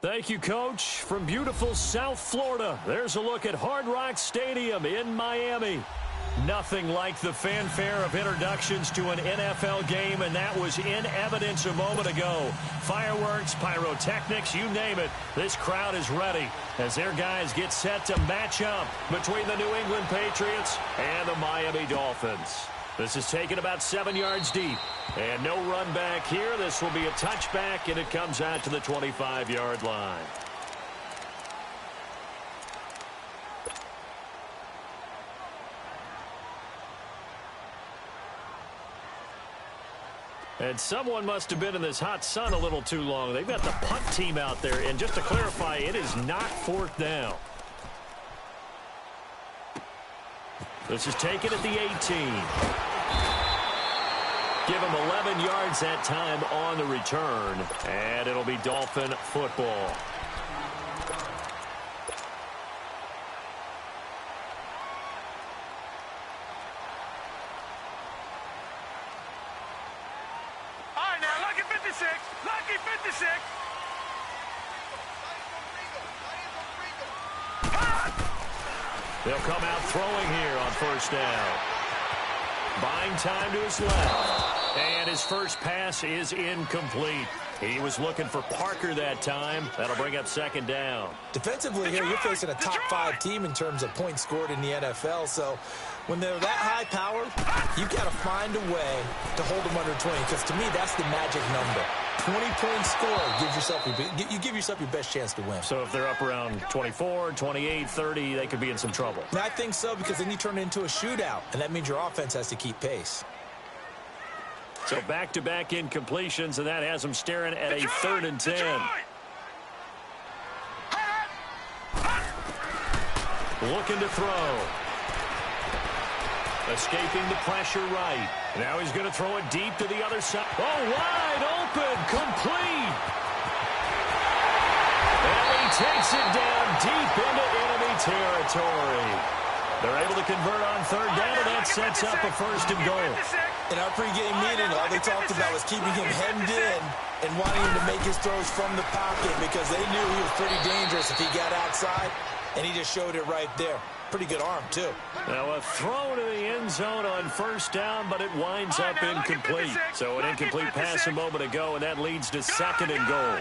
Thank you, Coach. From beautiful South Florida, there's a look at Hard Rock Stadium in Miami. Nothing like the fanfare of introductions to an NFL game, and that was in evidence a moment ago. Fireworks, pyrotechnics, you name it. This crowd is ready as their guys get set to match up between the New England Patriots and the Miami Dolphins. This is taken about 7 yards deep. And no run back here. This will be a touchback, and it comes out to the 25-yard line. And someone must have been in this hot sun a little too long. They've got the punt team out there. And just to clarify, it is not fourth down. This is taken at the 18. Give him 11 yards that time on the return. And it'll be Dolphin football. All right, now, lucky 56. Lucky 56. They'll come out throwing here on first down. Buying time to his left. And his first pass is incomplete. He was looking for Parker that time. That'll bring up second down. Defensively here, you're facing a top 5 team in terms of points scored in the NFL. So when they're that high powered, you've got to find a way to hold them under 20. Because to me, that's the magic number. 20-point score, you give yourself your best chance to win. So if they're up around 24, 28, 30, they could be in some trouble. I think so, because then you turn it into a shootout, and that means your offense has to keep pace. So back-to-back incompletions, and that has them staring at a 3rd and 10. Looking to throw. Escaping the pressure right. Now he's going to throw it deep to the other side. Oh, wide open, complete. And he takes it down deep into enemy territory. They're able to convert on 3rd down, and that sets up a 1st and goal. In our pregame meeting, all they talked about was keeping him hemmed in and wanting him to make his throws from the pocket because they knew he was pretty dangerous if he got outside, and he just showed it right there. Pretty good arm, too. Now a throw to the end zone on 1st down, but it winds up incomplete. So an incomplete pass a moment ago, and that leads to 2nd and goal.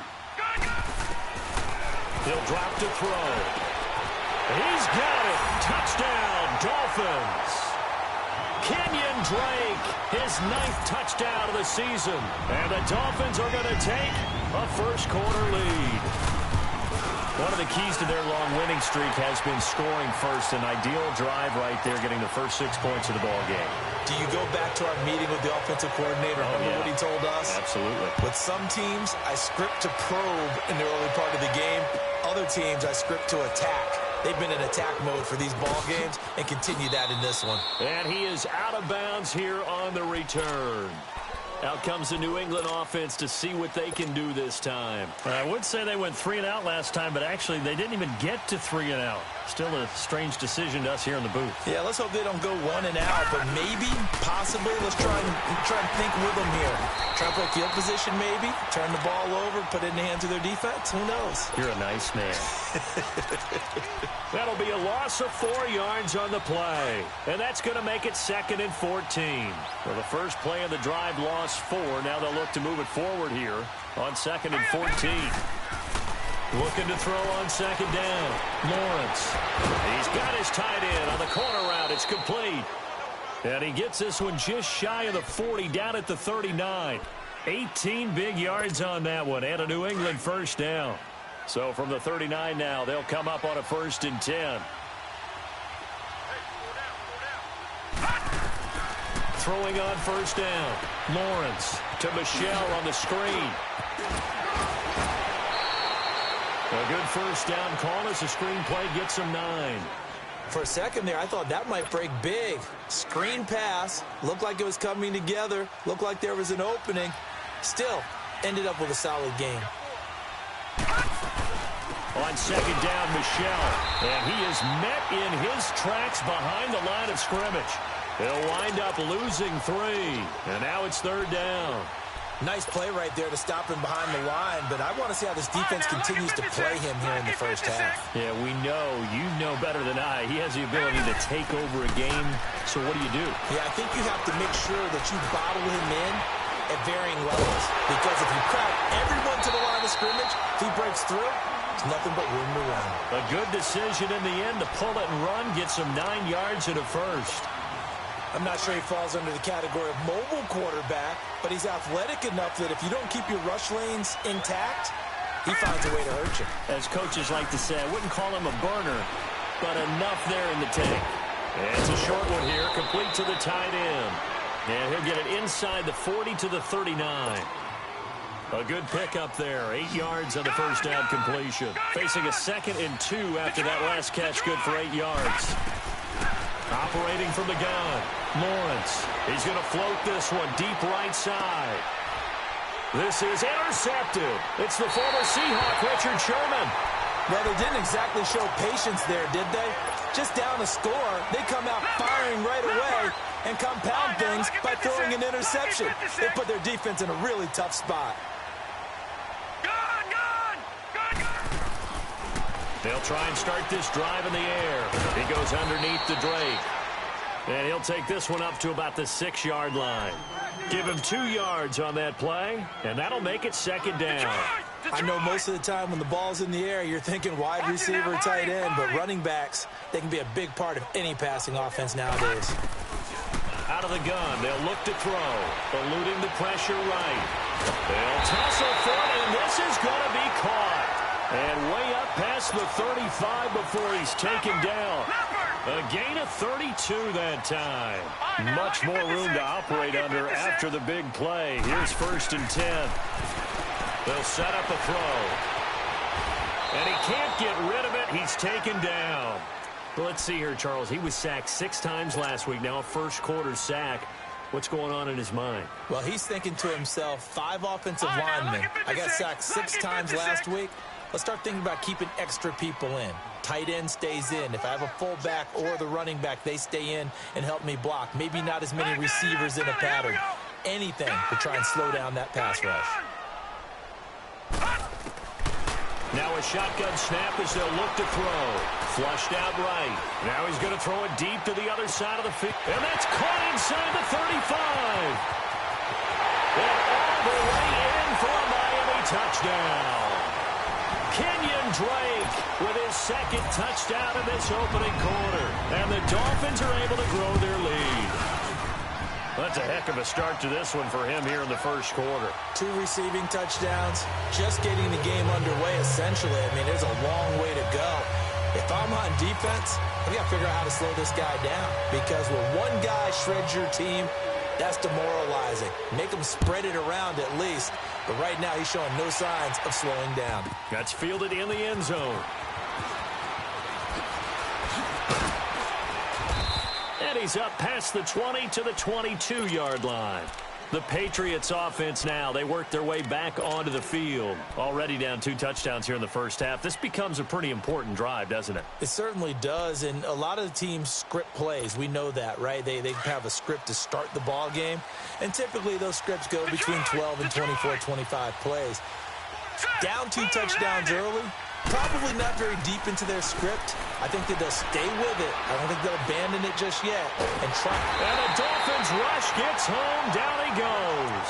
He'll drop to throw. He's got it. Touchdown, Dolphins. Kenyon Drake, his 9th touchdown of the season. And the Dolphins are going to take a first-quarter lead. One of the keys to their long winning streak has been scoring first. An ideal drive right there, getting the first 6 points of the ball game. Do you go back to our meeting with the offensive coordinator? Remember what he told us? Absolutely. With some teams, I script to probe in the early part of the game. Other teams, I script to attack. They've been in attack mode for these ball games and continue that in this one. And he is out of bounds here on the return. Out comes the New England offense to see what they can do this time. I would say they went 3 and out last time, but actually they didn't even get to 3 and out. Still a strange decision to us here in the booth. Yeah, let's hope they don't go 1 and out, but maybe, possibly, let's try and think with them here. Try to play field position maybe, turn the ball over, put it in the hands of their defense. Who knows? You're a nice man. That'll be a loss of 4 yards on the play. And that's going to make it 2nd and 14. Well, the first play of the drive lost 4. Now they'll look to move it forward here on 2nd and 14. Looking to throw on 2nd down. Lawrence. He's got his tight end on the corner route. It's complete. And he gets this one just shy of the 40, down at the 39. 18 big yards on that one, and a New England 1st down. So from the 39 now, they'll come up on a 1st and 10. Throwing on 1st down. Lawrence to Michelle on the screen. A good 1st down call as the screen play gets him 9. For a second there, I thought that might break big. Screen pass. Looked like it was coming together. Looked like there was an opening. Still, ended up with a solid game. On 2nd down, Michelle. And he is met in his tracks behind the line of scrimmage. He'll wind up losing 3. And now it's 3rd down. Nice play right there to stop him behind the line, but I want to see how this defense continues to play him here in the first half. Yeah, we know. You know better than I. He has the ability to take over a game, so what do you do? Yeah, I think you have to make sure that you bottle him in at varying levels, because if you crowd everyone to the line of scrimmage, if he breaks through, there's nothing but room to run. A good decision in the end to pull it and run, gets him 9 yards and a first. I'm not sure he falls under the category of mobile quarterback, but he's athletic enough that if you don't keep your rush lanes intact, he finds a way to hurt you. As coaches like to say, I wouldn't call him a burner, but enough there in the tank. And it's a short one here, complete to the tight end. And he'll get it inside the 40 to the 39. A good pickup there, 8 yards on the first down completion. Facing a 2nd and 2 after that last catch, good for 8 yards. Operating from the gun, Lawrence. He's going to float this one deep right side. This is intercepted. It's the former Seahawk, Richard Sherman. Well, they didn't exactly show patience there, did they? Just down a score, they come out firing right away and compound things by throwing an interception. They put their defense in a really tough spot. They'll try and start this drive in the air. He goes underneath to Drake. And he'll take this one up to about the 6-yard line. Give him 2 yards on that play, and that'll make it 2nd down. I know most of the time when the ball's in the air, you're thinking wide receiver, tight end, but running backs, they can be a big part of any passing offense nowadays. Out of the gun, they'll look to throw. Eluding the pressure right. They'll tussle for it, and this is going to be caught. And way up past the 35 before he's taken down. A gain of 32 that time. Much more room to operate under after the big play. Here's 1st and 10. They'll set up a throw. And he can't get rid of it. He's taken down. Well, let's see here, Charles. He was sacked 6 times last week. Now a first-quarter sack. What's going on in his mind? Well, he's thinking to himself, 5 offensive linemen. I got sacked 6 times last week. Let's start thinking about keeping extra people in. Tight end stays in. If I have a fullback or the running back, they stay in and help me block. Maybe not as many receivers in a pattern. Anything to try and slow down that pass rush. Now a shotgun snap as they'll look to throw. Flushed out right. Now he's going to throw it deep to the other side of the field. And that's caught inside the 35. And all the way in for a Miami touchdown. Kenyon Drake with his 2nd touchdown in this opening quarter. And the Dolphins are able to grow their lead. That's a heck of a start to this one for him here in the first quarter. 2 receiving touchdowns, just getting the game underway essentially. I mean, there's a long way to go. If I'm on defense, I've got to figure out how to slow this guy down. Because when one guy shreds your team, that's demoralizing. Make him spread it around at least. But right now, he's showing no signs of slowing down. That's fielded in the end zone. And he's up past the 20 to the 22-yard line. The Patriots offense now, they work their way back onto the field. Already down 2 touchdowns here in the first half. This becomes a pretty important drive, doesn't it? It certainly does, and a lot of the teams script plays. We know that, right? They have a script to start the ball game, and typically those scripts go between 12 and 24, 25 plays. Down 2 touchdowns early, probably not very deep into their script. I think that they'll stay with it. I don't think they'll abandon it just yet and try. And the Dolphins rush gets home. Down he goes.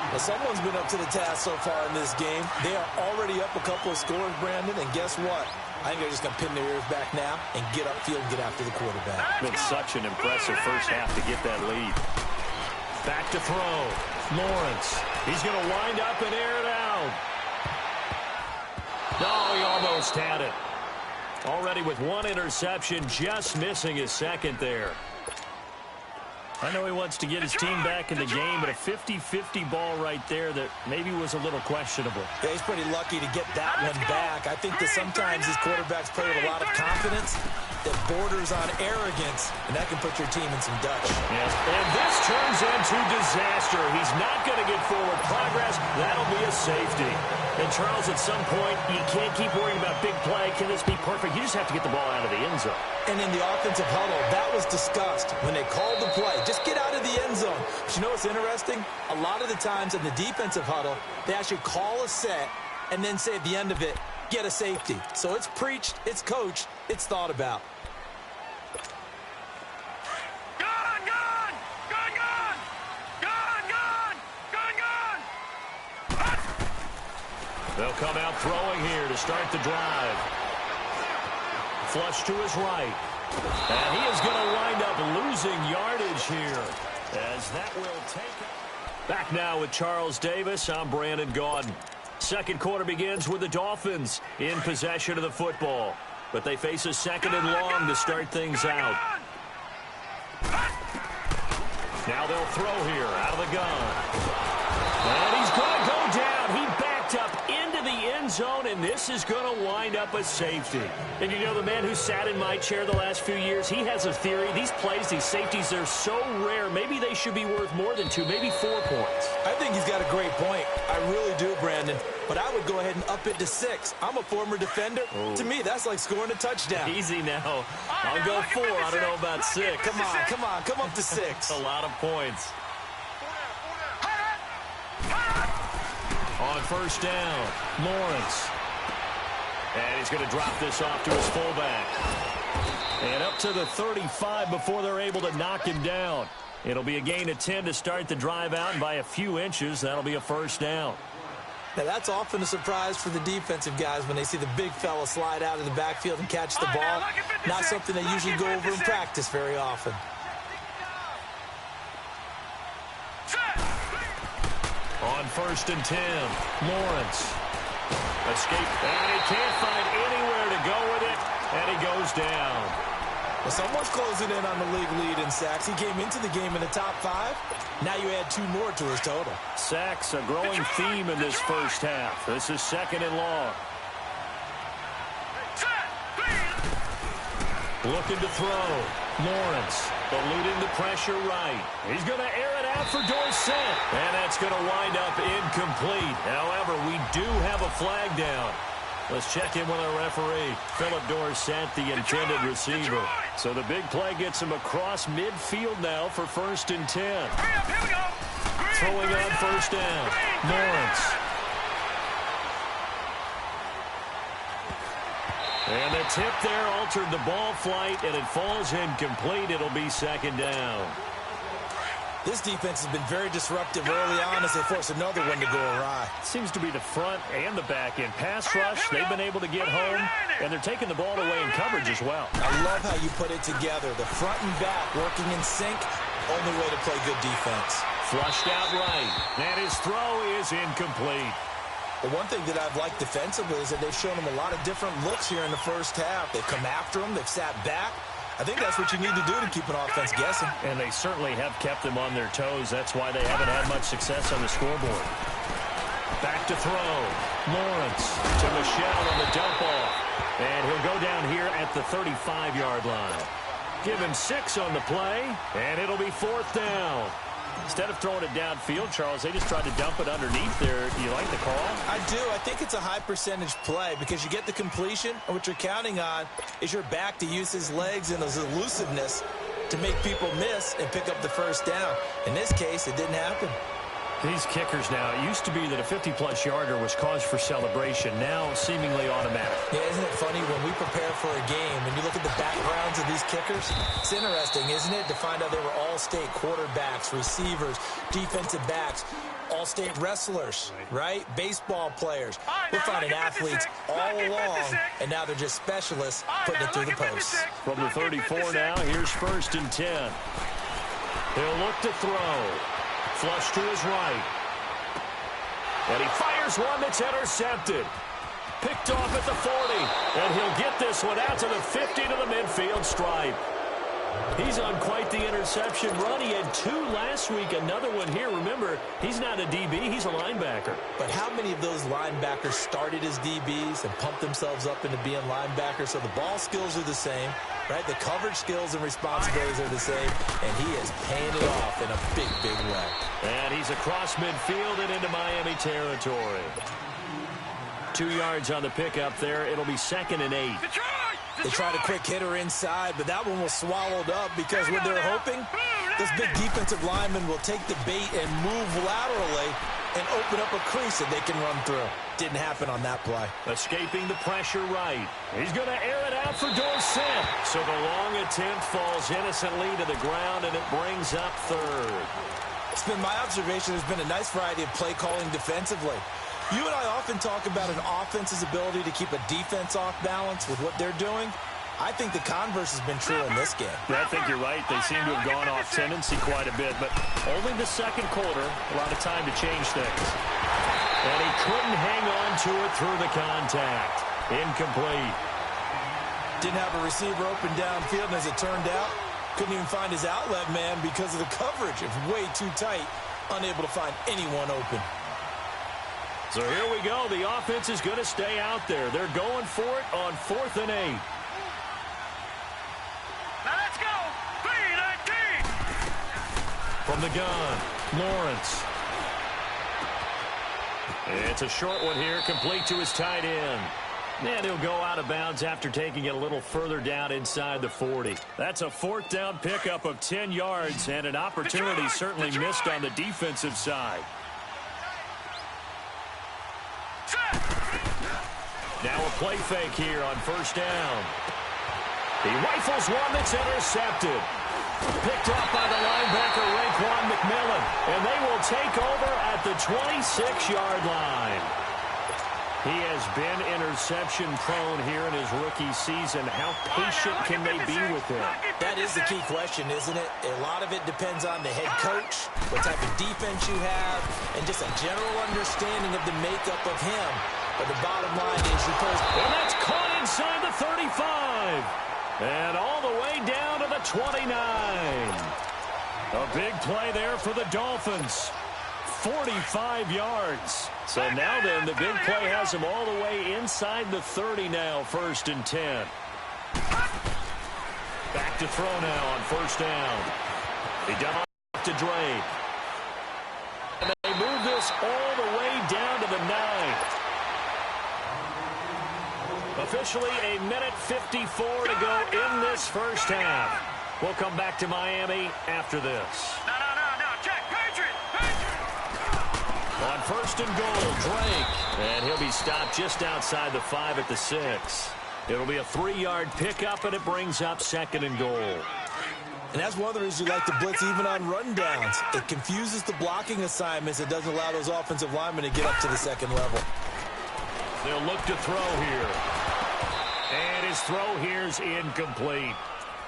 Well, someone's been up to the task so far in this game. They are already up a couple of scores, Brandon, and guess what? I think they're just going to pin their ears back now and get upfield and get after the quarterback. It's been such an impressive first half to get that lead. Back to throw. Lawrence. He's going to wind up and air it out. No, he almost had it. Already with 1 interception, just missing his 2nd there. I know he wants to get his team back in the game, but a 50-50 ball right there that maybe was a little questionable. Yeah, he's pretty lucky to get that one back. I think that sometimes these quarterbacks play with a lot of confidence. that borders on arrogance, and that can put your team in some Dutch. Yes, and this turns into disaster. He's not going to get forward progress. That'll be a safety. And, Charles, at some point, you can't keep worrying about big play. Can this be perfect? You just have to get the ball out of the end zone. And in the offensive huddle, that was discussed when they called the play. Just get out of the end zone. But you know what's interesting? A lot of the times in the defensive huddle, they actually call a set and then say at the end of it, get a safety. So it's preached, it's coached, it's thought about. They'll come out throwing here to start the drive. Flush to his right. And he is going to wind up losing yardage here, as that will take it. Back now with Charles Davis. I'm Brandon Gaudin. Second quarter begins with the Dolphins in possession of the football. But they face a second and long to start things out. Now they'll throw here out of the gun. And he's going to go down. He backed up into the end zone, and this is going to wind up a safety. And you know, the man who sat in my chair the last few years, he has a theory. These plays, these safeties, they're so rare. Maybe they should be worth more than 2, maybe 4 points. I think he's got a great point. I really do, Brandon. But I would go ahead and up it to 6. I'm a former defender. Ooh. To me, that's like scoring a touchdown. Easy now. I'll go 4. I don't know about 6. Come on. Come up to 6. A lot of points. On first down, Lawrence. And he's going to drop this off to his fullback. And up to the 35 before they're able to knock him down. It'll be a gain of 10 to start the drive out, and by a few inches, that'll be a first down. Now, that's often a surprise for the defensive guys when they see the big fella slide out of the backfield and catch the ball. Not something they usually go over in practice very often. On first and 10, Lawrence. Escape, and he can't find anywhere to go with it, and he goes down. Well, someone's closing in on the league lead in sacks. He came into the game in the top 5. Now you add 2 more to his total. Sacks, a growing theme in this first half. This is second and long. Looking to throw. Lawrence eluding the pressure right. He's going to air it out for Dorsett. And that's going to wind up incomplete. However, we do have a flag down. Let's check in with our referee, Philip Dorsett, the intended receiver. So the big play gets him across midfield now for first and 10. Throwing on first down, Lawrence. And the tip there altered the ball flight, and it falls incomplete. It'll be second down. This defense has been very disruptive early on as they force another one to go awry. Seems to be the front and the back end. Pass rush, they've been able to get home, and they're taking the ball away in coverage as well. I love how you put it together. The front and back working in sync, only way to play good defense. Flushed out right, and his throw is incomplete. The one thing that I've liked defensively is that they've shown him a lot of different looks here in the first half. They've come after him, they've sat back. I think that's what you need to do to keep an offense guessing. And they certainly have kept them on their toes. That's why they haven't had much success on the scoreboard. Back to throw. Lawrence to Michelle on the dump off. And he'll go down here at the 35-yard line. Give him 6 on the play, and it'll be fourth down. Instead of throwing it downfield, Charles, they just tried to dump it underneath there. Do you like the call? I do. I think it's a high percentage play because you get the completion, and what you're counting on is your back to use his legs and his elusiveness to make people miss and pick up the first down. In this case, it didn't happen. These kickers now, it used to be that a 50-plus yarder was cause for celebration. Now, seemingly automatic. Yeah, isn't it funny when we prepare for a game and you look at the backgrounds of these kickers? It's interesting, isn't it, to find out they were all-state quarterbacks, receivers, defensive backs, all-state wrestlers, right? Baseball players. We're finding athletes all along, and now they're just specialists putting it through the posts. From the 34 now, here's first and 10. He'll look to throw. Flush to his right. And he fires one that's intercepted. Picked off at the 40. And he'll get this one out to the 50 to the midfield stripe. He's on quite the interception run. He had 2 last week, another one here. Remember, he's not a DB, he's a linebacker. But how many of those linebackers started as DBs and pumped themselves up into being linebackers? So the ball skills are the same, right? The coverage skills and responsibilities are the same, and he is paying it off in a big, big way. And he's across midfield and into Miami territory. 2 yards on the pickup there. It'll be 2nd and 8. They tried a quick hitter inside, but that one was swallowed up because what they're hoping, this big defensive lineman will take the bait and move laterally and open up a crease that they can run through. Didn't happen on that play. Escaping the pressure right. He's going to air it out for Dorsett. So the long attempt falls innocently to the ground, and it brings up 3rd. It's been my observation there's been a nice variety of play calling defensively. You and I often talk about an offense's ability to keep a defense off balance with what they're doing. I think the converse has been true in this game. I think you're right. They seem to have gone off tendency quite a bit, but only the 2nd quarter, a lot of time to change things. And he couldn't hang on to it through the contact. Incomplete. Didn't have a receiver open downfield, and as it turned out, couldn't even find his outlet man because of the coverage. It's way too tight, unable to find anyone open. So here we go. The offense is going to stay out there. They're going for it on 4th and 8. Now let's go. 3-19. From the gun, Lawrence. It's a short one here, complete to his tight end. And he'll go out of bounds after taking it a little further down inside the 40. That's a 4th down pickup of 10 yards, and an opportunity certainly missed on the defensive side. Now a play fake here on 1st down. He rifles one that's intercepted. Picked off by the linebacker, Raekwon McMillan. And they will take over at the 26-yard line. He has been interception-prone here in his rookie season. How patient can they be with him? That is the key question, isn't it? A lot of it depends on the head coach, what type of defense you have, and just a general understanding of the makeup of him. But the bottom line is you post... And that's caught inside the 35. And all the way down to the 29. A big play there for the Dolphins. 45 yards. So now then, the big play has him all the way inside the 30 now, 1st and 10. Back to throw now on 1st down. He dumps off to Drake. And they move this all the way down to the 9. Officially a minute 54 to go in this 1st half. We'll come back to Miami after this. No. Check. Patriot. On 1st and goal, Drake. And he'll be stopped just outside the 5 at the 6. It'll be a 3-yard pickup, and it brings up 2nd and goal. And that's one of the reasons you like to blitz even on rundowns. It confuses the blocking assignments. It doesn't allow those offensive linemen to get up to the 2nd level. They'll look to throw here. And his throw here's incomplete.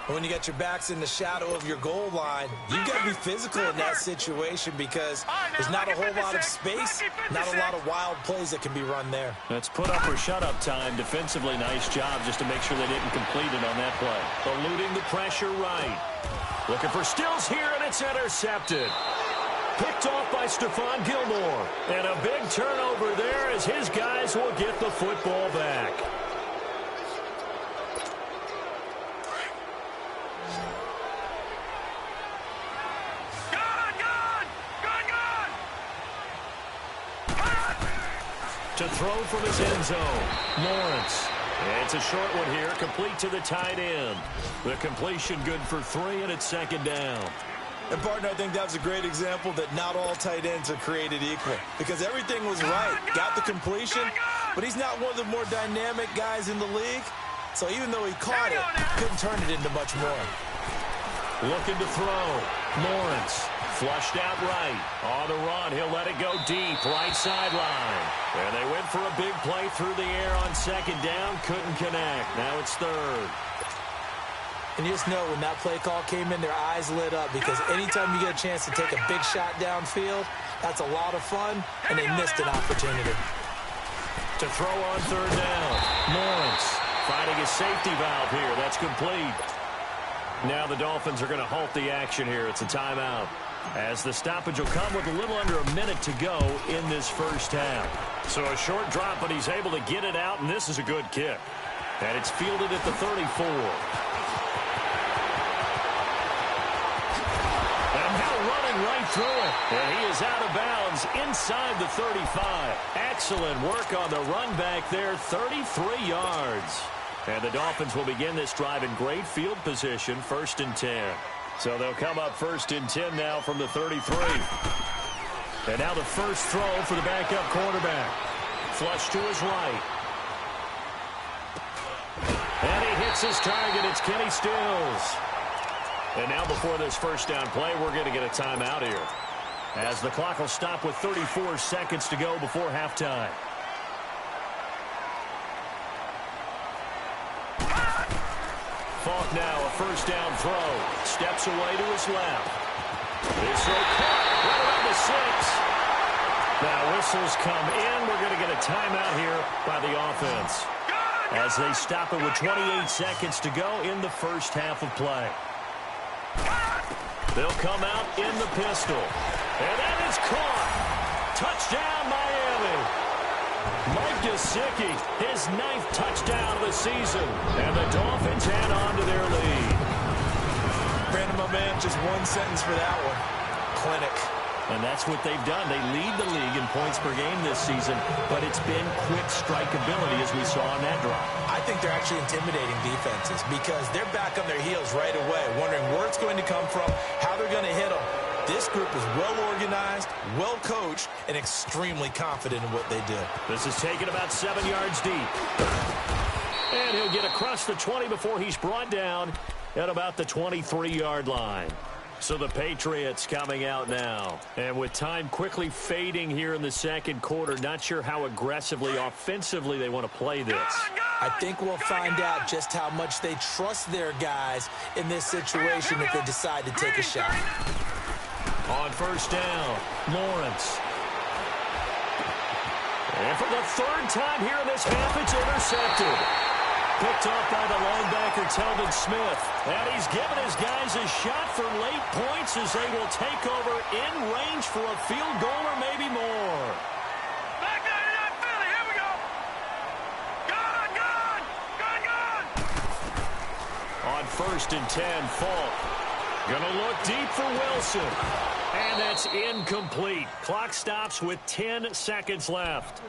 When you got your backs in the shadow of your goal line, you've got to be physical in that situation because there's not a whole lot of space, not a lot of wild plays that can be run there. That's put up or shut up time. Defensively, nice job just to make sure they didn't complete it on that play. Eluding the pressure right. Looking for Stills here, and it's intercepted. Picked off by Stephon Gilmore. And a big turnover there as his guys will get the football back. To throw from his end zone, Lawrence. And it's a short one here, complete to the tight end. The completion good for 3, and it's 2nd down. And, partner, I think that was a great example that not all tight ends are created equal because everything was right. Got the completion, but he's not one of the more dynamic guys in the league. So even though he caught it, couldn't turn it into much more. Looking to throw, Lawrence. Flushed out right. On the run, he'll let it go deep, right sideline. And they went for a big play through the air on 2nd down. Couldn't connect. Now it's 3rd. And you just know when that play call came in, their eyes lit up because anytime you get a chance to take a big shot downfield, that's a lot of fun, and they missed an opportunity. To throw on 3rd down, Lawrence finding a safety valve here. That's complete. Now the Dolphins are going to halt the action here. It's a timeout, as the stoppage will come with a little under a minute to go in this first half. So a short drop, but he's able to get it out, and this is a good kick. And it's fielded at the 34. And now running right through it. And he is out of bounds inside the 35. Excellent work on the run back there, 33 yards. And the Dolphins will begin this drive in great field position, 1st and 10. So they'll come up 1st and 10 now from the 33. And now the first throw for the backup quarterback. Flush to his right. And he hits his target. It's Kenny Stills. And now before this first down play, we're going to get a timeout here, as the clock will stop with 34 seconds to go before halftime. Falk now, a first down throw. Steps away to his left. His throw caught right around the 6. Now whistles come in. We're going to get a timeout here by the offense, as they stop it with 28 seconds to go in the first half of play. They'll come out in the pistol. And that is caught. Touchdown, Miami. Mike Gesicki, his 9th touchdown of the season. And the Dolphins head on to their lead. Brandon, my man, just one sentence for that one. Clinic. And that's what they've done. They lead the league in points per game this season, but it's been quick strike ability, as we saw on that drive. I think they're actually intimidating defenses, because they're back on their heels right away, wondering where it's going to come from, how they're going to hit them. This group is well-organized, well-coached, and extremely confident in what they do. This is taken about 7 yards deep. And he'll get across the 20 before he's brought down at about the 23-yard line. So the Patriots coming out now. And with time quickly fading here in the second quarter, not sure how aggressively, offensively they want to play this. I think we'll find out just how much they trust their guys in this situation if they decide to take a shot. On first down, Lawrence. And for the 3rd time here in this half, it's intercepted. Picked off by the linebacker, Telvin Smith. And he's given his guys a shot for late points, as they will take over in range for a field goal or maybe more. Back 99 Philly, here we go. Gone. On 1st and 10, Falk. Gonna look deep for Wilson. And that's incomplete. Clock stops with 10 seconds left.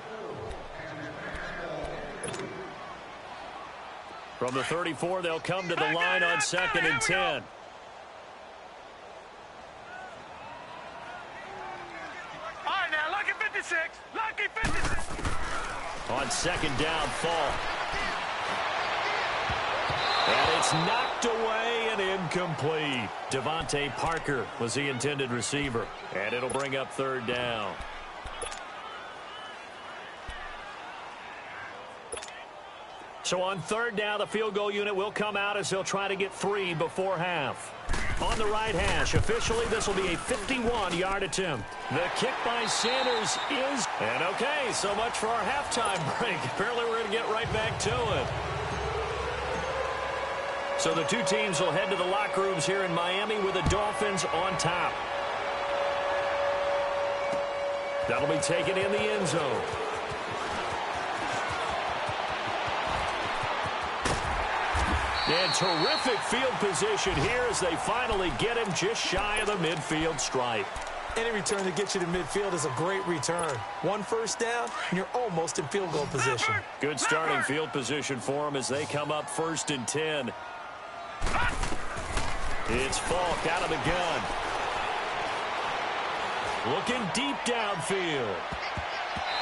From the 34, they'll come to the line on 2nd and 10. All right, now, lucky 56. Lucky 56. On 2nd down, Falk. And it's knocked away and incomplete. Devontae Parker was the intended receiver. And it'll bring up 3rd down. So on 3rd down, the field goal unit will come out as they'll try to get 3 before half. On the right hash, officially this will be a 51-yard attempt. The kick by Sanders is... And okay, so much for our halftime break. Apparently we're going to get right back to it. So the two teams will head to the locker rooms here in Miami with the Dolphins on top. That'll be taken in the end zone. And terrific field position here as they finally get him just shy of the midfield stripe. Any return that gets you to midfield is a great return. 1 first down, and you're almost in field goal position. Good starting field position for them as they come up 1st and 10. It's Falk out of the gun. Looking deep downfield.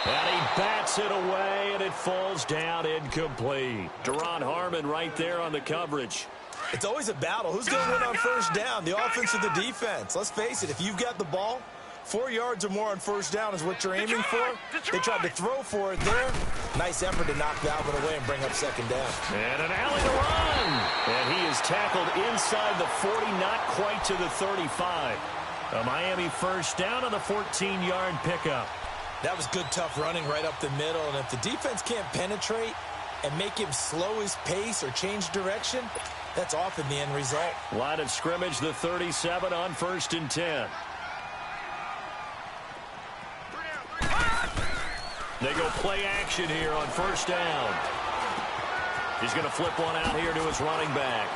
And he bats it away, and it falls down incomplete. Deron Harmon right there on the coverage. It's always a battle. Who's going to win on first down, the offense or the defense? Let's face it, if you've got the ball, 4 yards or more on first down is what you're aiming for. They tried to throw for it there. Nice effort to knock that one away and bring up 2nd down. And an alley to run. And he is tackled inside the 40, not quite to the 35. A Miami first down on the 14-yard pickup. That was good, tough running right up the middle. And if the defense can't penetrate, and make him slow his pace or change direction, that's often the end result. Line of scrimmage, the 37 on 1st and 10. They go play action here on 1st down. He's going to flip one out here to his running back.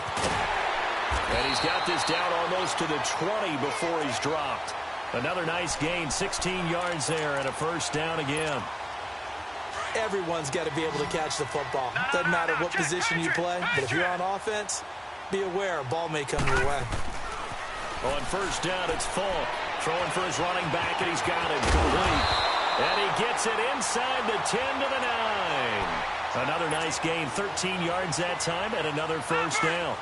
And he's got this down almost to the 20 before he's dropped. Another nice gain, 16 yards there, and a 1st down again. Everyone's got to be able to catch the football. Doesn't matter what position you play, but if you're on offense, be aware a ball may come your way. On 1st down, it's Falk. Throwing for his running back, and he's got it complete. And he gets it inside the 10 to the 9. Another nice gain, 13 yards that time, and another 1st down.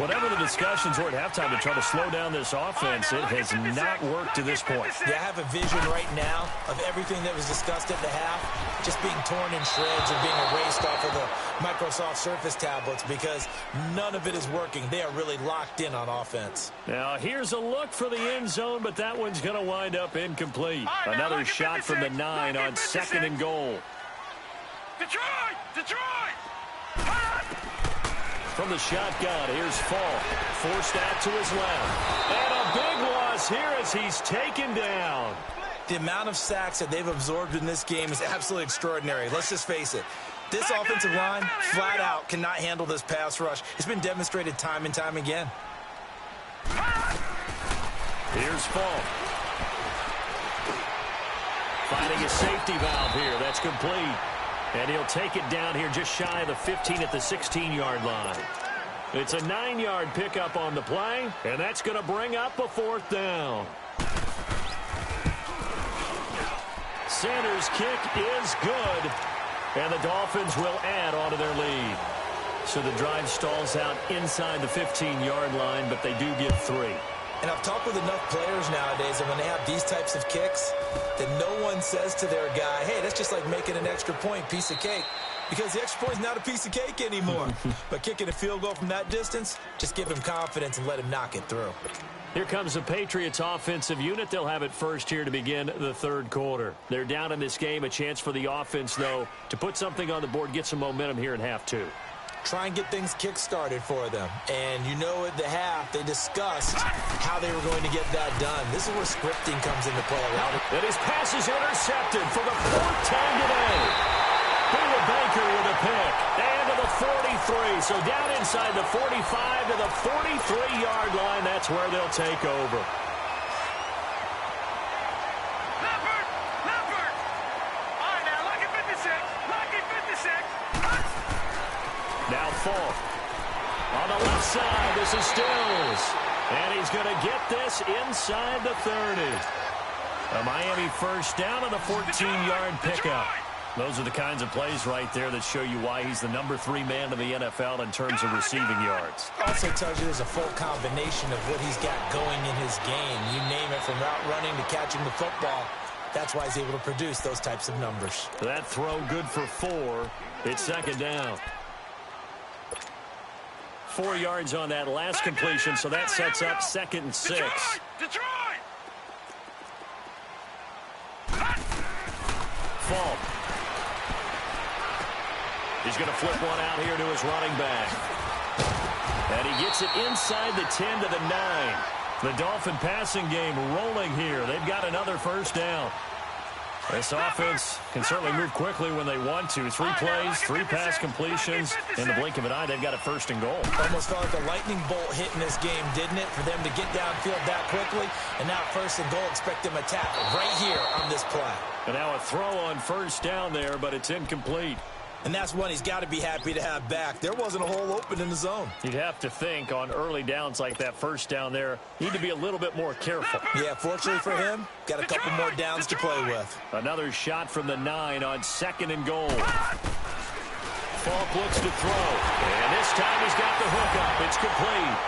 Whatever the discussions were at halftime to try to slow down this offense, it has not worked to this point. Yeah, I have a vision right now of everything that was discussed at the half just being torn in shreds or being erased off of the Microsoft Surface tablets because none of it is working. They are really locked in on offense. Now, here's a look for the end zone, but that one's going to wind up incomplete. Another shot from the 9 on 2nd and goal. Detroit! Detroit! From the shotgun, here's Falk. Forced out to his left. And a big loss here as he's taken down. The amount of sacks that they've absorbed in this game is absolutely extraordinary. Let's just face it. This offensive line, flat out, cannot handle this pass rush. It's been demonstrated time and time again. Here's Falk. Finding a safety valve here. That's complete. And he'll take it down here just shy of the 15 at the 16-yard line. It's a 9-yard pickup on the play, and that's going to bring up a 4th down. Sanders' kick is good, and the Dolphins will add onto their lead. So the drive stalls out inside the 15-yard line, but they do get 3. And I've talked with enough players nowadays, and when they have these types of kicks, that no one says to their guy, hey, that's just like making an extra point, piece of cake. Because the extra point is not a piece of cake anymore. But kicking a field goal from that distance, just give him confidence and let him knock it through. Here comes the Patriots offensive unit. They'll have it first here to begin the 3rd quarter. They're down in this game. A chance for the offense, though, to put something on the board, get some momentum here in half 2. Try and get things kick-started for them. And you know at the half, they discussed how they were going to get that done. This is where scripting comes into play a lot. And his pass is intercepted for the 4th time today. Buda Baker with a pick. And to the 43. So down inside the 45 to the 43-yard line. That's where they'll take over. Leopard! All right, now, lucky 56. Lucky 56. Now Falk. On the left side, this is Stills. And he's going to get this inside the 30. A Miami 1st down on the 14-yard pickup. Those are the kinds of plays right there that show you why he's the number 3 man in the NFL in terms of receiving yards. Also tells you there's a full combination of what he's got going in his game. You name it, from route running to catching the football. That's why he's able to produce those types of numbers. That throw good for 4. It's 2nd down. 4 yards on that last completion, so that sets up 2nd and 6. Detroit! Falk. He's going to flip one out here to his running back. And he gets it inside the 10 to the 9. The Dolphin passing game rolling here. They've got another 1st down. This offense can certainly move quickly when they want to. 3 plays, 3 pass completions. In the blink of an eye, they've got a 1st and goal. Almost felt like a lightning bolt hit in this game, didn't it? For them to get downfield that quickly. And now 1st and goal, expect them to tackle right here on this play. And now a throw on 1st down there, but it's incomplete. And that's one he's got to be happy to have back. There wasn't a hole open in the zone. You'd have to think on early downs like that 1st down there, need to be a little bit more careful. Yeah, fortunately for him, got a couple more downs to play with. Another shot from the 9 on 2nd and goal. Falk looks to throw. And this time he's got the hook up. It's complete.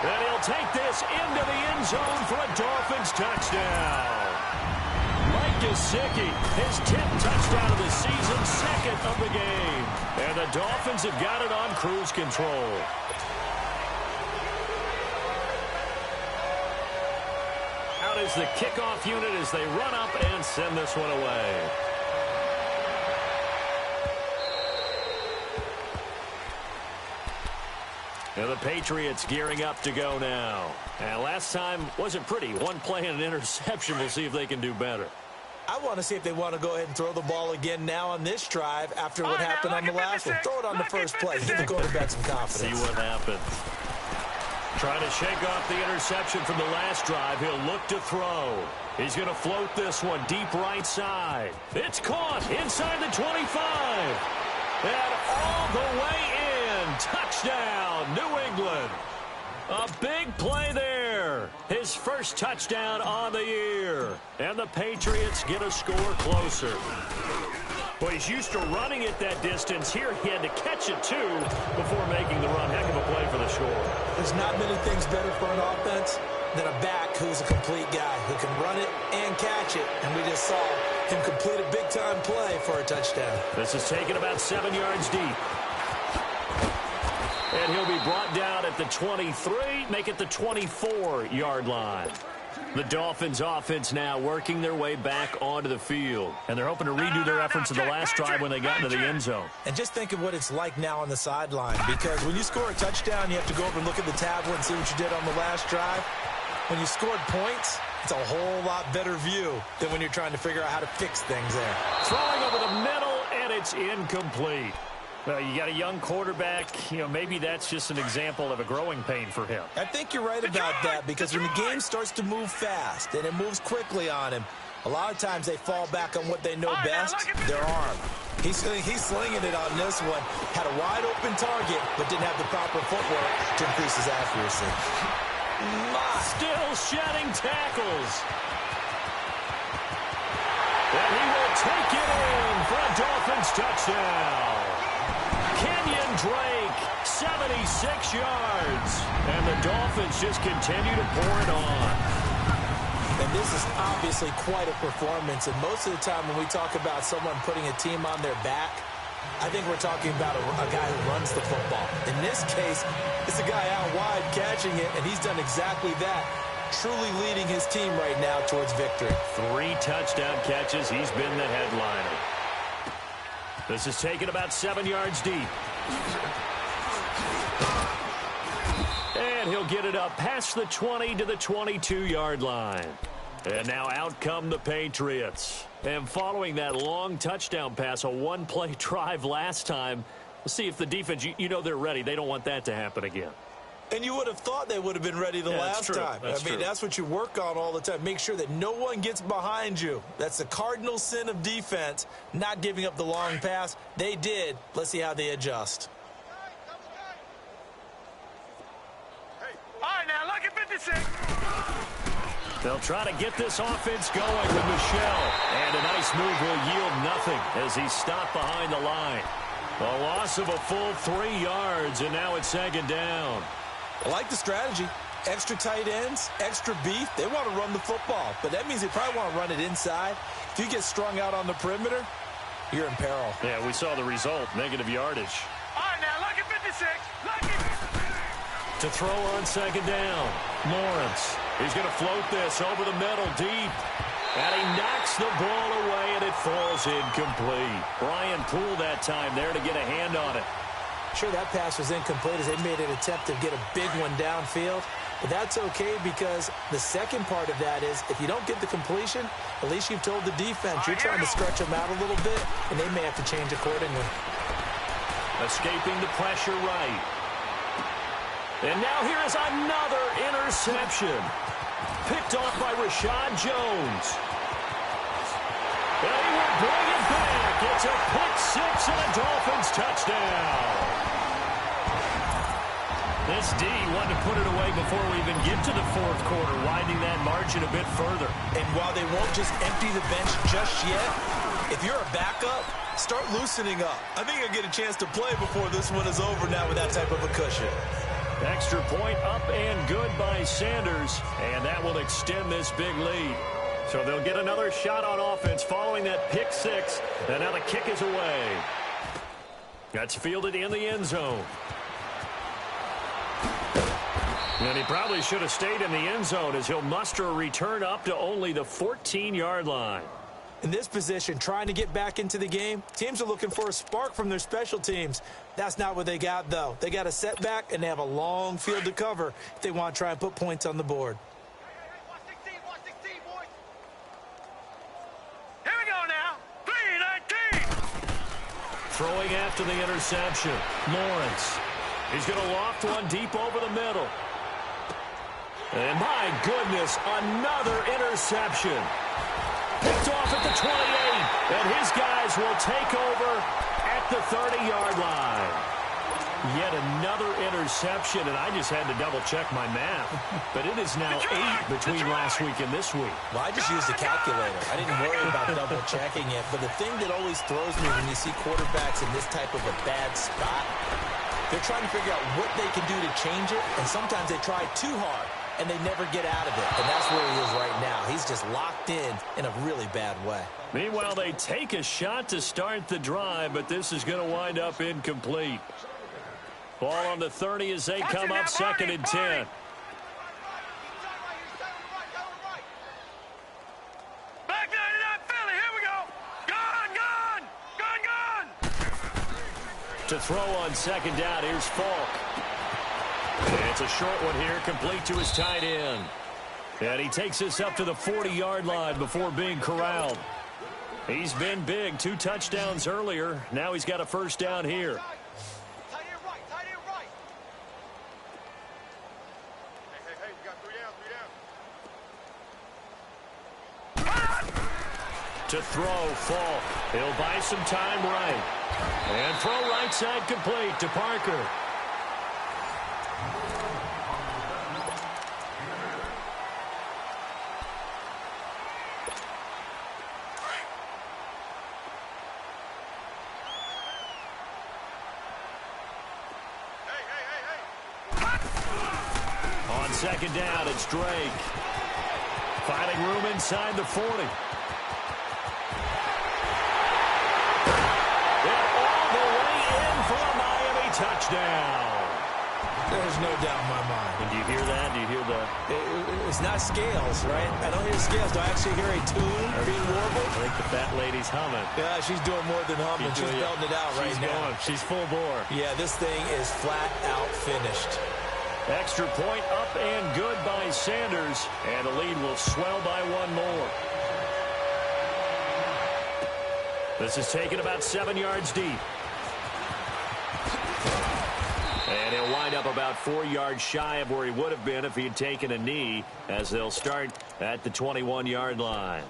And he'll take this into the end zone for a Dolphins touchdown. Gesicki, his 10th touchdown of the season, 2nd of the game. And the Dolphins have got it on cruise control. Out is the kickoff unit as they run up and send this one away. And the Patriots gearing up to go now. And last time wasn't pretty. One play and an interception. We'll see if they can do better. I want to see if they want to go ahead and throw the ball again now on this drive after what happened on the last one. Throw it on the first play. Give the quarterback some confidence. See what happens. Trying to shake off the interception from the last drive. He'll look to throw. He's going to float this one deep right side. It's caught inside the 25. And all the way in. Touchdown, New England. A big play there. His first touchdown on the year. And the Patriots get a score closer. Well, he's used to running it that distance. Here he had to catch it, too, before making the run. Heck of a play for the score. There's not many things better for an offense than a back who's a complete guy who can run it and catch it. And we just saw him complete a big-time play for a touchdown. This is taken about 7 yards deep. And he'll be brought down at the 23, make it the 24-yard line. The Dolphins offense now working their way back onto the field. And they're hoping to redo their efforts in the last drive when they got into the end zone. And just think of what it's like now on the sideline. Because when you score a touchdown, you have to go over and look at the tablet and see what you did on the last drive. When you scored points, it's a whole lot better view than when you're trying to figure out how to fix things there. Throwing over the middle, and it's incomplete. You got a young quarterback. Maybe that's just an example of a growing pain for him. I think you're right about that because when the game starts to move fast and it moves quickly on him, a lot of times they fall back on what they know best, their arm. He's slinging it on this one. Had a wide open target, but didn't have the proper footwork to increase his accuracy. Still shedding tackles. And he will take it in for a Dolphins touchdown. Kenyon Drake, 76 yards. And the Dolphins just continue to pour it on. And this is obviously quite a performance. And most of the time when we talk about someone putting a team on their back, I think we're talking about a guy who runs the football. In this case, it's a guy out wide catching it, and he's done exactly that. Truly leading his team right now towards victory. 3 touchdown catches. He's been the headliner. This is taken about 7 yards deep. And he'll get it up past the 20 to the 22-yard line. And now out come the Patriots. And following that long touchdown pass, a one-play drive last time, we'll see if the defense, they're ready. They don't want that to happen again. And you would have thought they would have been ready the last time. That's what you work on all the time. Make sure that no one gets behind you. That's the cardinal sin of defense, not giving up the long pass. They did. Let's see how they adjust. All right, now, look at 56. They'll try to get this offense going with Michelle. And a nice move will yield nothing as he's stopped behind the line. A loss of a full 3 yards, and now it's second down. I like the strategy. Extra tight ends, extra beef. They want to run the football, but that means they probably want to run it inside. If you get strung out on the perimeter, you're in peril. Yeah, we saw the result, negative yardage. All right, now, look at 56. Look at... To throw on second down, Lawrence. He's going to float this over the middle deep. And he knocks the ball away, and it falls incomplete. Brian Poole that time there to get a hand on it. Sure, that pass was incomplete as they made an attempt to get a big one downfield. But that's okay because the second part of that is if you don't get the completion, at least you've told the defense you're trying to stretch them out a little bit, and they may have to change accordingly. Escaping the pressure right. And now here is another interception. Picked off by Rashad Jones. And he will bring it back. It's a pick 6 and a Dolphins touchdown. This D wanted to put it away before we even get to the fourth quarter, widening that margin a bit further. And while they won't just empty the bench just yet, if you're a backup, start loosening up. I think you'll get a chance to play before this one is over now with that type of a cushion. Extra point up and good by Sanders, and that will extend this big lead. So they'll get another shot on offense following that pick 6, and now the kick is away. That's fielded in the end zone. And he probably should have stayed in the end zone as he'll muster a return up to only the 14-yard line. In this position, trying to get back into the game, teams are looking for a spark from their special teams. That's not what they got, though. They got a setback, and they have a long field to cover if they want to try and put points on the board. Watch 16, boys. Here we go now. 3-19. Throwing after the interception. Lawrence. He's going to loft one deep over the middle. And my goodness, another interception. Picked off at the 28, and his guys will take over at the 30-yard line. Yet another interception, and I just had to double-check my math. But it is now 8 between last week and this week. Well, I just used a calculator. I didn't worry about double-checking it. But the thing that always throws me when you see quarterbacks in this type of a bad spot, they're trying to figure out what they can do to change it, and sometimes they try too hard, and they never get out of it. And that's where he is right now. He's just locked in a really bad way. Meanwhile, they take a shot to start the drive, but this is going to wind up incomplete. Ball on the 30 as they come up 2nd and 10. Back 99, Philly. Here we go. Gone. To throw on 2nd down, here's Falk. It's a short one here, complete to his tight end. And he takes us up to the 40-yard line before being corralled. He's been big, 2 touchdowns earlier. Now he's got a first down here. Tight end right. Hey, you got 3 down. To throw, Falk. He'll buy some time right. And throw right side complete to Parker. On 2nd down, it's Drake. Finding room inside the 40. Touchdown. There's no doubt in my mind. And do you hear that? Do you hear the... It's not scales, right? I don't hear scales. Do I actually hear a tune being warbled? I think the fat lady's humming. Yeah, she's doing more than humming. She's belting it out right now. She's full bore. Yeah, this thing is flat out finished. Extra point up and good by Sanders. And the lead will swell by 1 more. This is taken about 7 yards deep. And he'll wind up about 4 yards shy of where he would have been if he had taken a knee, as they'll start at the 21-yard line.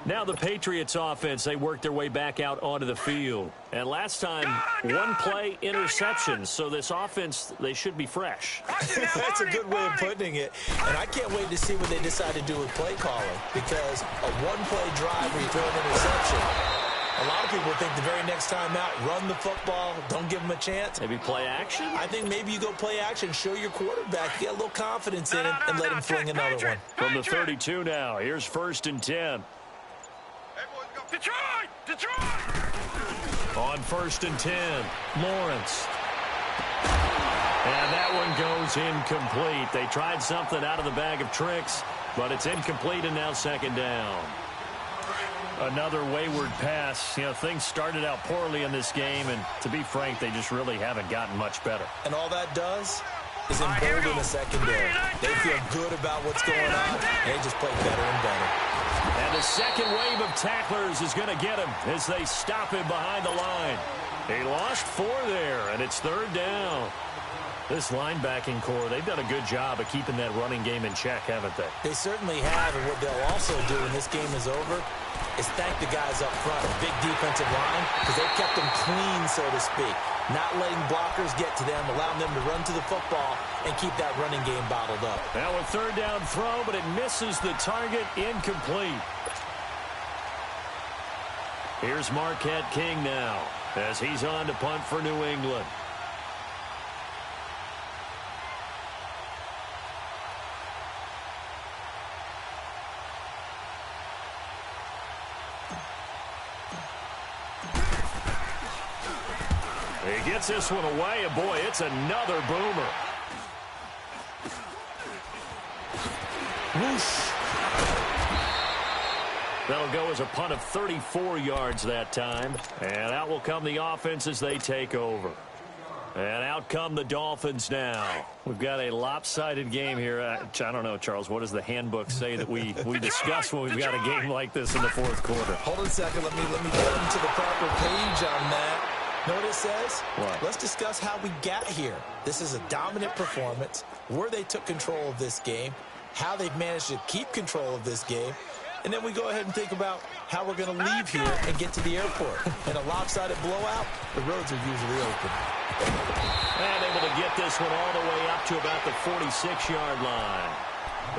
Now the Patriots offense, they work their way back out onto the field. And last time, 1 play interception. So this offense, they should be fresh. That's a good way of putting it. And I can't wait to see what they decide to do with play calling, because a 1-play drive where you throw an interception, a lot of people think the very next time out, run the football, don't give them a chance. Maybe play action? I think maybe you go play action, show your quarterback, get a little confidence in him, and let him fling another one. From the 32 now, here's 1st and 10. Detroit! On 1st and 10, Lawrence. And that one goes incomplete. They tried something out of the bag of tricks, but it's incomplete, and now 2nd down. Another wayward pass. You know, things started out poorly in this game, and to be frank, they just really haven't gotten much better. And all that does is embolden the secondary. They feel good about what's going on, and they just play better and better. And the second wave of tacklers is going to get him as they stop him behind the line. He lost 4 there, and it's 3rd down. This linebacking core, they've done a good job of keeping that running game in check, haven't they? They certainly have, and what they'll also do when this game is over is thank the guys up front, a big defensive line, because they've kept them clean, so to speak. Not letting blockers get to them, allowing them to run to the football and keep that running game bottled up. Now a 3rd down throw, but it misses the target, incomplete. Here's Marquette King now as he's on to punt for New England. He gets this one away, and boy, it's another boomer. Whoosh. That'll go as a punt of 34 yards that time. And out will come the offense as they take over. And out come the Dolphins now. We've got a lopsided game here. I don't know, Charles, what does the handbook say that we discuss when we've got a game like this in the fourth quarter? Hold on a second. Let me get into the proper page on that. Know what it says? What? Let's discuss how we got here. This is a dominant performance, where they took control of this game, how they've managed to keep control of this game, and then we go ahead and think about how we're going to leave here and get to the airport. In a lopsided blowout, the roads are usually open. And able to get this one all the way up to about the 46-yard line.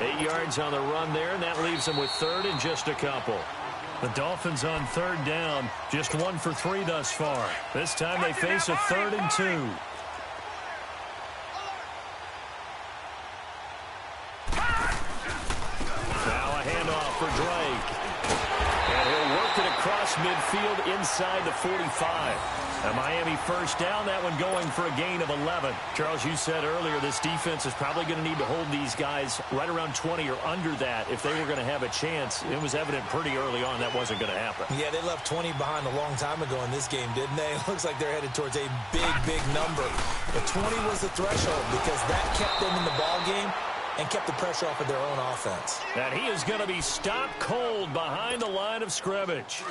8 yards on the run there, and that leaves them with third and just a couple. The Dolphins on third down, just 1 for 3 thus far. This time they face a 3rd and 2. Now a handoff for Drake. And he'll work it across midfield inside the 45. A Miami first down, that one going for a gain of 11. Charles, you said earlier this defense is probably going to need to hold these guys right around 20 or under that if they were going to have a chance. It was evident pretty early on that wasn't going to happen. Yeah, they left 20 behind a long time ago in this game, didn't they? It looks like they're headed towards a big number. But 20 was the threshold because that kept them in the ball game and kept the pressure off of their own offense. And he is going to be stopped cold behind the line of scrimmage.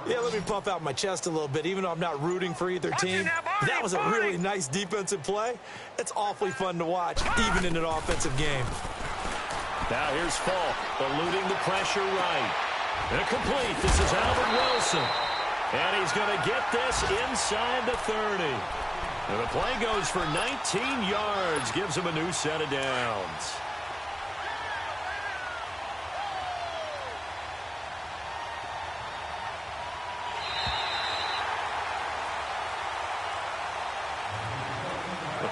Yeah, let me puff out my chest a little bit, even though I'm not rooting for either team. That was a really nice defensive play. It's awfully fun to watch, even in an offensive game. Now here's Falk, eluding the pressure right. Incomplete. This is Albert Wilson. And he's going to get this inside the 30. And the play goes for 19 yards, gives him a new set of downs.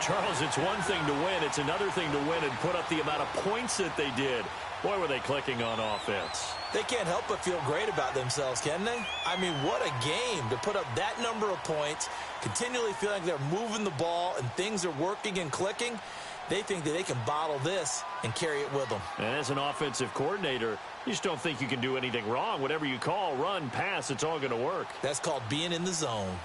Charles, it's one thing to win. It's another thing to win and put up the amount of points that they did. Boy, were they clicking on offense. They can't help but feel great about themselves, can they? I mean, what a game to put up that number of points, continually feeling like they're moving the ball and things are working and clicking. They think that they can bottle this and carry it with them. And as an offensive coordinator, you just don't think you can do anything wrong. Whatever you call, run, pass, it's all going to work. That's called being in the zone.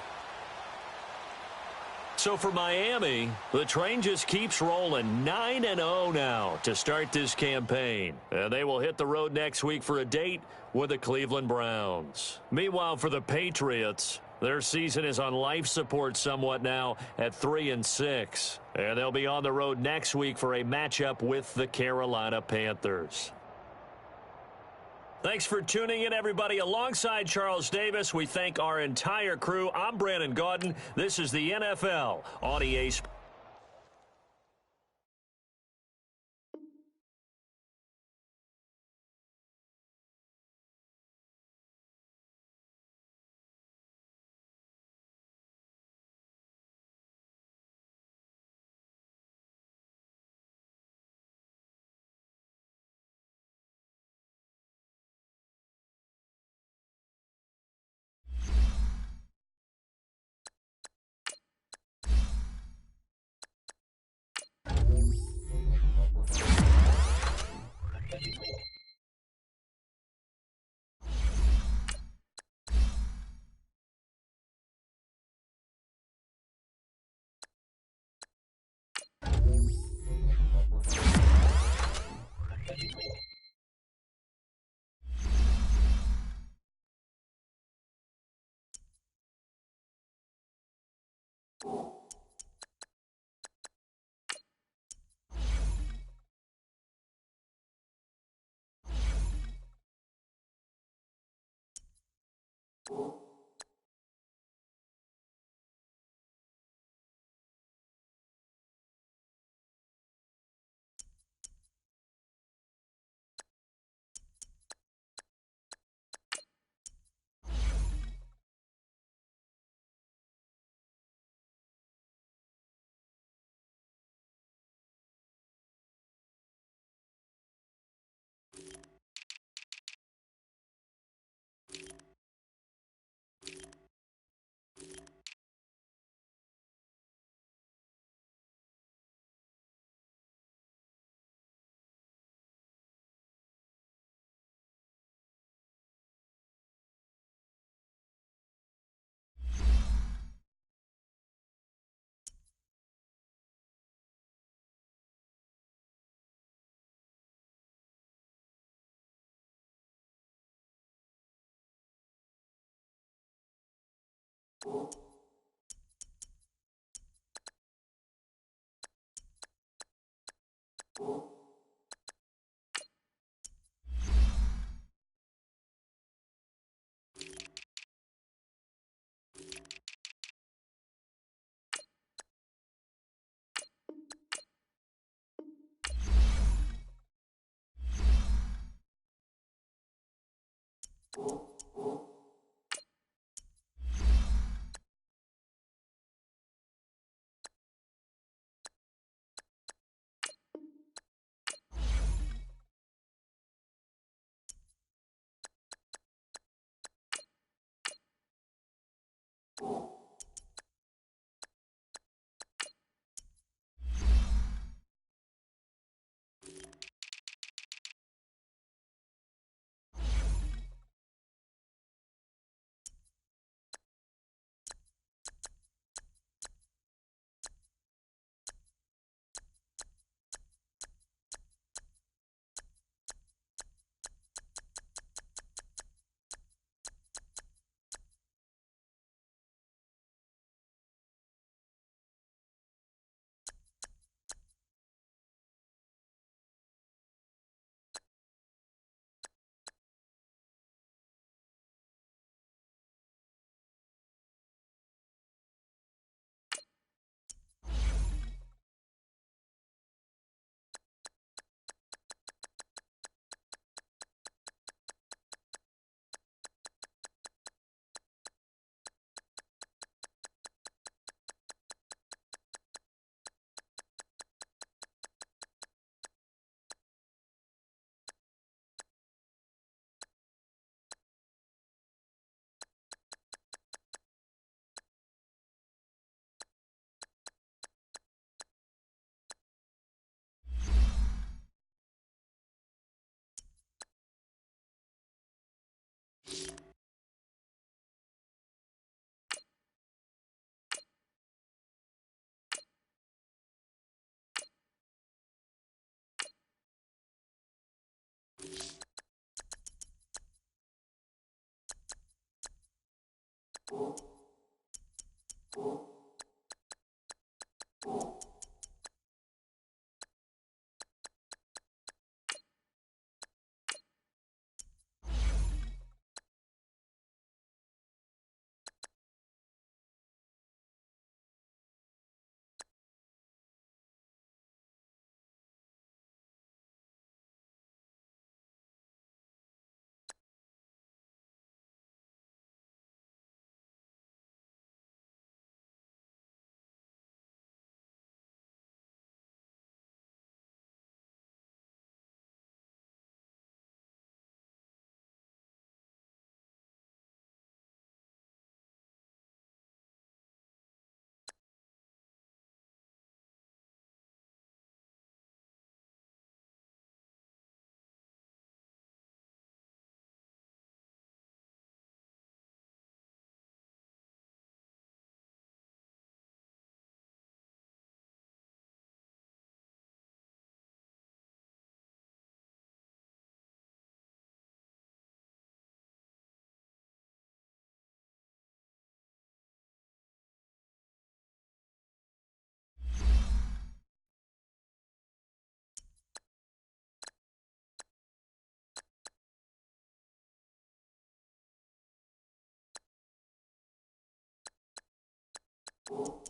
So for Miami, the train just keeps rolling 9-0 now to start this campaign. And they will hit the road next week for a date with the Cleveland Browns. Meanwhile, for the Patriots, their season is on life support somewhat now at 3-6. And they'll be on the road next week for a matchup with the Carolina Panthers. Thanks for tuning in, everybody. Alongside Charles Davis, we thank our entire crew. I'm Brandon Gaudin. This is the NFL on EA Sports. you